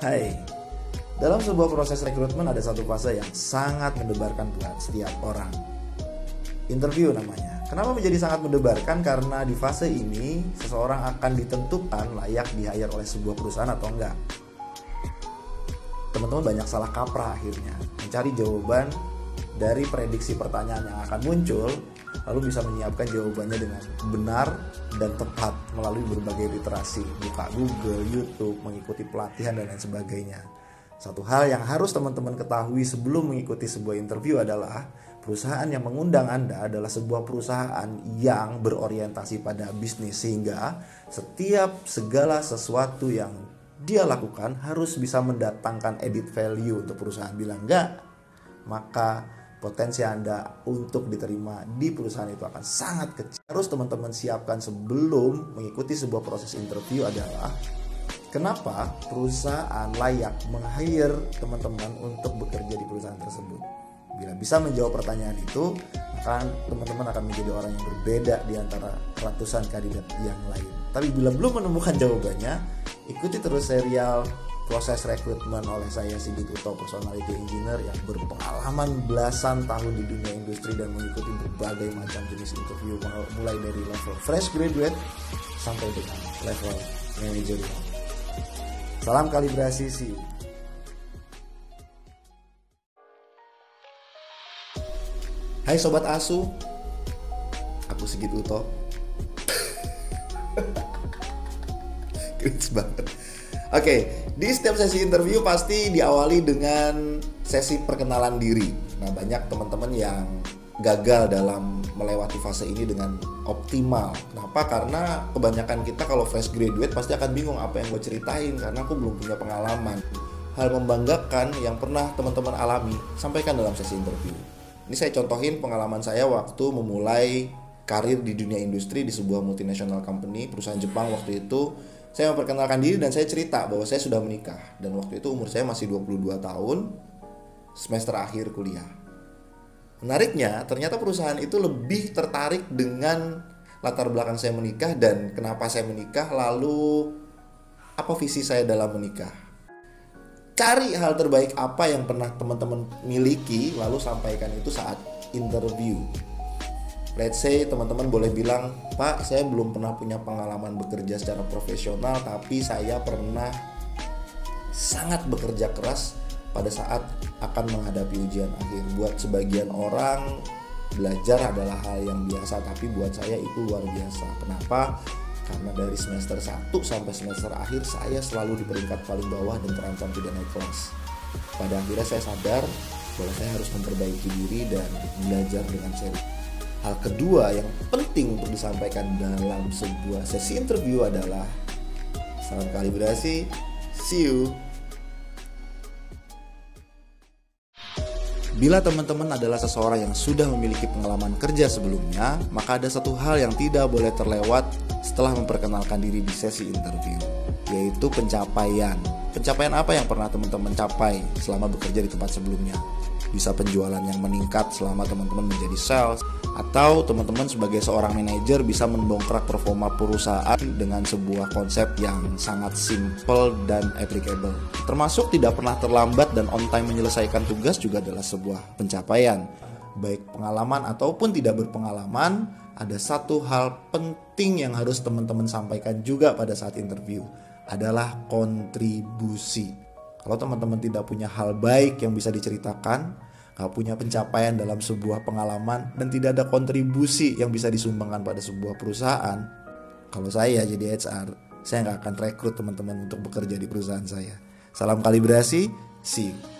Hai, dalam sebuah proses rekrutmen ada satu fase yang sangat mendebarkan buat setiap orang. Interview namanya. Kenapa menjadi sangat mendebarkan? Karena di fase ini seseorang akan ditentukan layak di-hire oleh sebuah perusahaan atau enggak. Teman-teman banyak salah kaprah akhirnya mencari jawaban dari prediksi pertanyaan yang akan muncul, lalu bisa menyiapkan jawabannya dengan benar dan tepat melalui berbagai literasi, buka Google, YouTube, mengikuti pelatihan dan lain sebagainya. Satu hal yang harus teman-teman ketahui sebelum mengikuti sebuah interview adalah perusahaan yang mengundang Anda adalah sebuah perusahaan yang berorientasi pada bisnis, sehingga setiap segala sesuatu yang dia lakukan harus bisa mendatangkan added value untuk perusahaan. Bilang enggak, maka potensi Anda untuk diterima di perusahaan itu akan sangat kecil. Harus teman-teman siapkan sebelum mengikuti sebuah proses interview adalah kenapa perusahaan layak meng-hire teman-teman untuk bekerja di perusahaan tersebut. Bila bisa menjawab pertanyaan itu, maka teman-teman akan menjadi orang yang berbeda di antara ratusan kandidat yang lain. Tapi bila belum menemukan jawabannya, ikuti terus serial proses rekrutmen oleh saya Sigit Uto, personality engineer yang berpengalaman belasan tahun di dunia industri dan mengikuti berbagai macam jenis interview, mulai dari level fresh graduate sampai dengan level managerial. Salam kalibrasi, see you. Hai Sobat Asu, aku Sigit Uto. Cringe banget. Oke, di setiap sesi interview pasti diawali dengan sesi perkenalan diri. Nah, banyak teman-teman yang gagal dalam melewati fase ini dengan optimal. Kenapa? Karena kebanyakan kita kalau fresh graduate pasti akan bingung apa yang gue ceritain karena aku belum punya pengalaman. Hal membanggakan yang pernah teman-teman alami, sampaikan dalam sesi interview. Ini saya contohin pengalaman saya waktu memulai karir di dunia industri di sebuah multinational company, perusahaan Jepang waktu itu. Saya memperkenalkan diri dan saya cerita bahwa saya sudah menikah. Dan waktu itu umur saya masih 22 tahun, semester akhir kuliah. Menariknya, ternyata perusahaan itu lebih tertarik dengan latar belakang saya menikah dan kenapa saya menikah, lalu apa visi saya dalam menikah. Cari hal terbaik apa yang pernah teman-teman miliki, lalu sampaikan itu saat interview. Let's say teman-teman boleh bilang, Pak, saya belum pernah punya pengalaman bekerja secara profesional, tapi saya pernah sangat bekerja keras pada saat akan menghadapi ujian akhir. Buat sebagian orang, belajar adalah hal yang biasa, tapi buat saya itu luar biasa. Kenapa? Karena dari semester 1 sampai semester akhir, saya selalu di peringkat paling bawah dan terancam tidak naik kelas. Pada akhirnya saya sadar bahwa saya harus memperbaiki diri dan belajar dengan serius. Hal kedua yang penting untuk disampaikan dalam sebuah sesi interview adalah salam kalibrasi, see you. Bila teman-teman adalah seseorang yang sudah memiliki pengalaman kerja sebelumnya, maka ada satu hal yang tidak boleh terlewat setelah memperkenalkan diri di sesi interview, yaitu pencapaian. Pencapaian apa yang pernah teman-teman capai selama bekerja di tempat sebelumnya? Bisa penjualan yang meningkat selama teman-teman menjadi sales, atau teman-teman sebagai seorang manajer bisa mendongkrak performa perusahaan dengan sebuah konsep yang sangat simple dan applicable. Termasuk tidak pernah terlambat dan on time menyelesaikan tugas juga adalah sebuah pencapaian. Baik pengalaman ataupun tidak berpengalaman, ada satu hal penting yang harus teman-teman sampaikan juga pada saat interview, adalah kontribusi. Kalau teman-teman tidak punya hal baik yang bisa diceritakan, gak punya pencapaian dalam sebuah pengalaman, dan tidak ada kontribusi yang bisa disumbangkan pada sebuah perusahaan, kalau saya jadi HR, saya gak akan rekrut teman-teman untuk bekerja di perusahaan saya. Salam kalibrasi, see you.